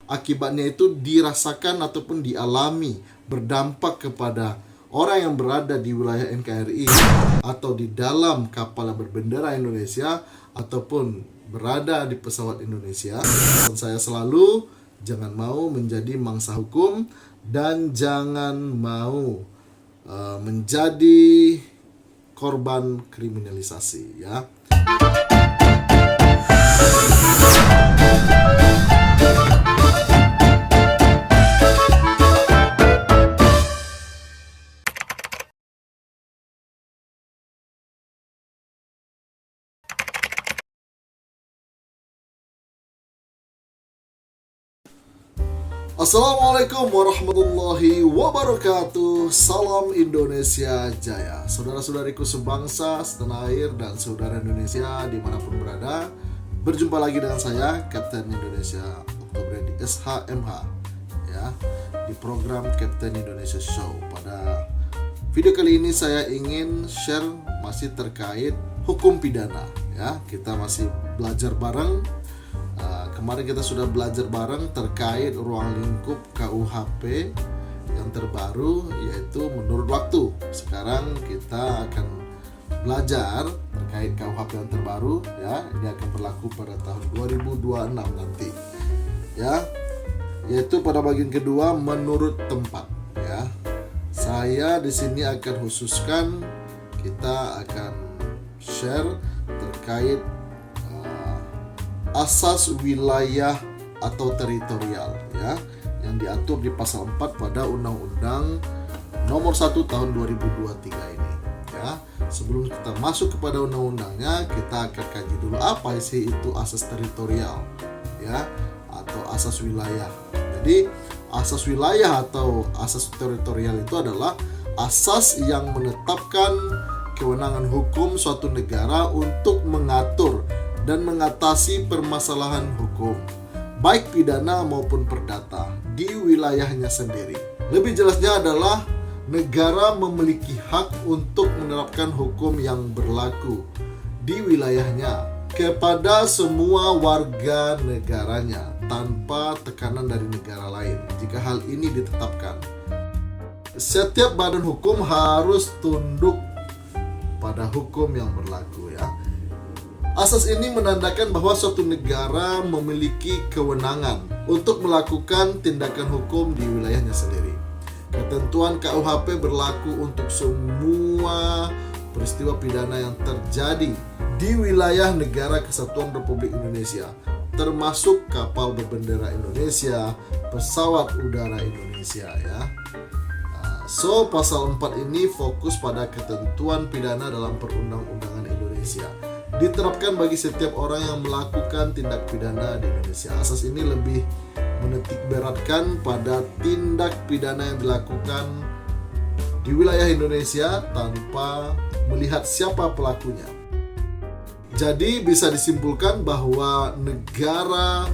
akibatnya itu dirasakan ataupun dialami, berdampak kepada orang yang berada di wilayah NKRI atau di dalam kapal yang berbendera Indonesia ataupun berada di pesawat Indonesia. Dan saya selalu jangan mau menjadi mangsa hukum dan jangan mau menjadi korban kriminalisasi ya. Assalamualaikum warahmatullahi wabarakatuh. Salam Indonesia Jaya. Saudara-saudariku sebangsa, setanah air, dan saudara Indonesia dimanapun berada, berjumpa lagi dengan saya, Kapten Indonesia Oktobrendi SHMH ya, di program Kapten Indonesia Show. Pada video kali ini saya ingin share masih terkait hukum pidana ya. Kita masih belajar bareng. Kemarin kita sudah belajar bareng terkait ruang lingkup KUHP yang terbaru, yaitu menurut waktu. Sekarang kita akan belajar terkait KUHP yang terbaru ya. Ini akan berlaku pada tahun 2026 nanti ya, yaitu pada bagian kedua menurut tempat ya. Saya di sini akan khususkan, kita akan share terkait asas wilayah atau teritorial ya, yang diatur di pasal 4 pada Undang-Undang Nomor 1 Tahun 2023 ini ya. Sebelum kita masuk kepada undang-undangnya, kita akan kaji dulu apa sih itu asas teritorial ya, atau asas wilayah. Jadi asas wilayah atau asas teritorial itu adalah asas yang menetapkan kewenangan hukum suatu negara untuk mengatur dan mengatasi permasalahan hukum, baik pidana maupun perdata, di wilayahnya sendiri. Lebih jelasnya adalah negara memiliki hak untuk menerapkan hukum yang berlaku di wilayahnya kepada semua warga negaranya tanpa tekanan dari negara lain. Jika hal ini ditetapkan, setiap badan hukum harus tunduk pada hukum yang berlaku ya. Asas ini menandakan bahwa suatu negara memiliki kewenangan untuk melakukan tindakan hukum di wilayahnya sendiri. Ketentuan KUHP berlaku untuk semua peristiwa pidana yang terjadi di wilayah Negara Kesatuan Republik Indonesia, termasuk kapal berbendera Indonesia, pesawat udara Indonesia ya. So, pasal 4 ini fokus pada ketentuan pidana dalam perundang-undangan Indonesia, diterapkan bagi setiap orang yang melakukan tindak pidana di Indonesia. Asas ini lebih menitik beratkan pada tindak pidana yang dilakukan di wilayah Indonesia tanpa melihat siapa pelakunya. Jadi bisa disimpulkan bahwa negara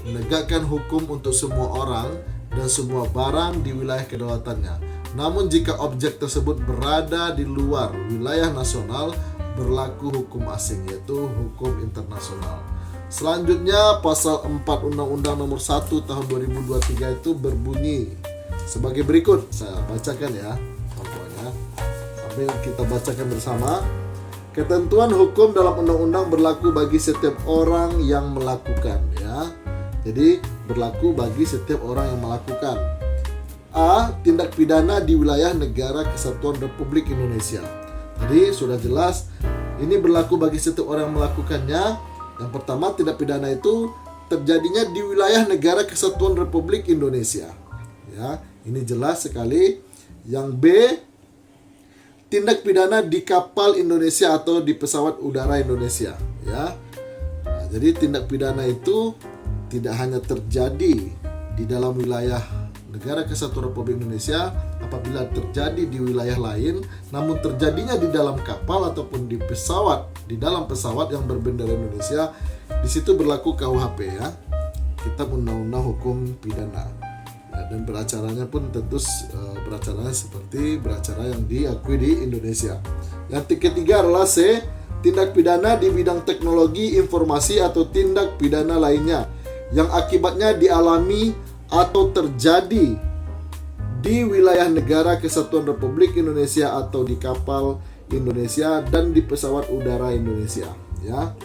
menegakkan hukum untuk semua orang dan semua barang di wilayah kedaulatannya. Namun jika objek tersebut berada di luar wilayah nasional, berlaku hukum asing, yaitu hukum internasional. Selanjutnya pasal 4 Undang-Undang Nomor 1 Tahun 2023 itu berbunyi sebagai berikut. Saya bacakan ya pokoknya, sambil kita bacakan bersama. Ketentuan hukum dalam undang-undang berlaku bagi setiap orang yang melakukan ya. Jadi berlaku bagi setiap orang yang melakukan A. Tindak pidana di wilayah Negara Kesatuan Republik Indonesia. Jadi sudah jelas, ini berlaku bagi setiap orang yang melakukannya. Yang pertama, tindak pidana itu terjadinya di wilayah Negara Kesatuan Republik Indonesia. Ya, ini jelas sekali. Yang B, tindak pidana di kapal Indonesia atau di pesawat udara Indonesia. Ya, nah, jadi tindak pidana itu tidak hanya terjadi di dalam wilayah Negara Kesatuan Republik Indonesia apabila terjadi di wilayah lain, namun terjadinya di dalam kapal ataupun di pesawat, di dalam pesawat yang berbendera Indonesia, di situ berlaku KUHP ya, Kitab Undang-Undang Hukum Pidana. Ya, dan beracaranya pun tentu beracaranya seperti beracara yang diakui di Indonesia. Yang ketiga adalah C, tindak pidana di bidang teknologi informasi atau tindak pidana lainnya yang akibatnya dialami atau terjadi di wilayah negara kesatuan Republik Indonesia atau di kapal Indonesia dan di pesawat udara Indonesia. Ya,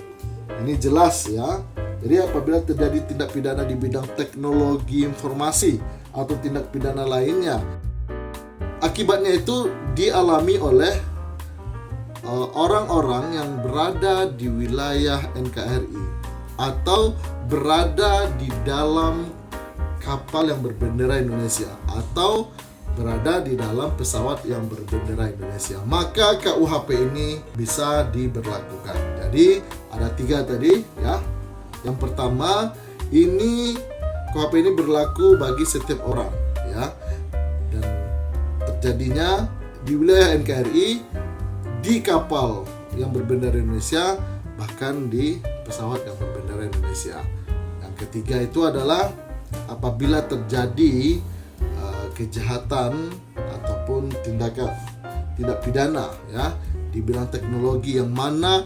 ini jelas ya. Jadi apabila terjadi tindak pidana di bidang teknologi informasi atau tindak pidana lainnya, akibatnya itu dialami oleh orang-orang yang berada di wilayah NKRI atau berada di dalam kapal yang berbendera Indonesia atau berada di dalam pesawat yang berbendera Indonesia, maka KUHP ini bisa diberlakukan. Jadi ada 3 tadi ya. Yang pertama, ini KUHP ini berlaku bagi setiap orang ya, dan terjadinya di wilayah NKRI, di kapal yang berbendera Indonesia, bahkan di pesawat yang berbendera Indonesia. Yang ketiga itu adalah apabila terjadi kejahatan ataupun tindak pidana ya di bidang teknologi yang mana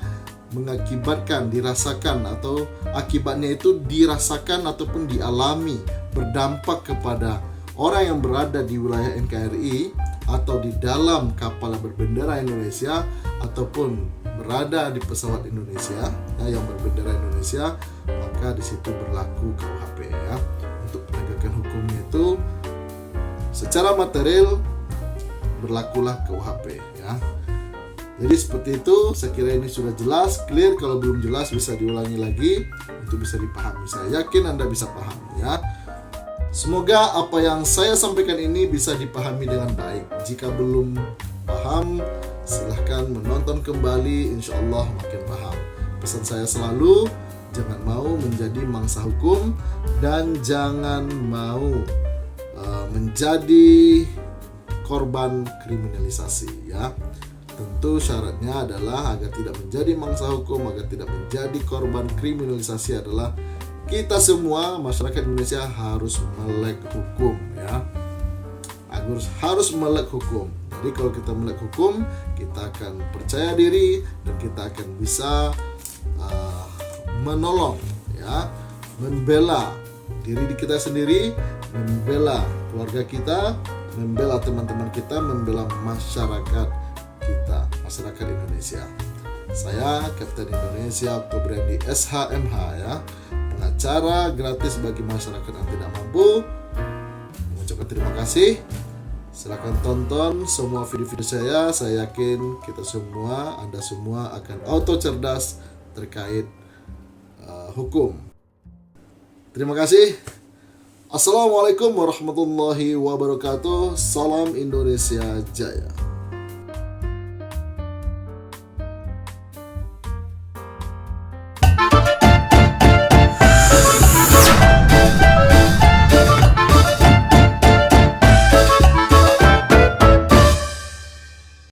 mengakibatkan, dirasakan atau akibatnya itu dirasakan ataupun dialami, berdampak kepada orang yang berada di wilayah NKRI atau di dalam kapal yang berbendera Indonesia ataupun berada di pesawat Indonesia ya, yang berbendera Indonesia, maka di situ berlaku KUHP ya. Untuk penegakan hukumnya itu secara material berlakulah KUHP ya. Jadi seperti itu, saya kira ini sudah jelas, clear. Kalau belum jelas bisa diulangi lagi untuk bisa dipahami. Saya yakin Anda bisa paham ya. Semoga apa yang saya sampaikan ini bisa dipahami dengan baik. Jika belum paham, silahkan menonton kembali, insya Allah makin paham. Pesan saya selalu, jangan mau menjadi mangsa hukum dan jangan mau menjadi korban kriminalisasi ya. Tentu syaratnya adalah agar tidak menjadi mangsa hukum, agar tidak menjadi korban kriminalisasi adalah kita semua masyarakat Indonesia harus melek hukum ya. Harus melek hukum. Jadi kalau kita melek hukum, kita akan percaya diri dan kita akan bisa menolong ya, membela diri kita sendiri, membela keluarga kita, membela teman-teman kita, membela masyarakat kita, masyarakat Indonesia. Saya Kapten Indonesia Oktobriandi SHMH ya, pengacara gratis bagi masyarakat yang tidak mampu. Mengucapkan terima kasih. Silakan tonton semua video-video saya yakin kita semua, Anda semua akan auto cerdas terkait hukum. Terima kasih. Assalamualaikum warahmatullahi wabarakatuh. Salam Indonesia Jaya.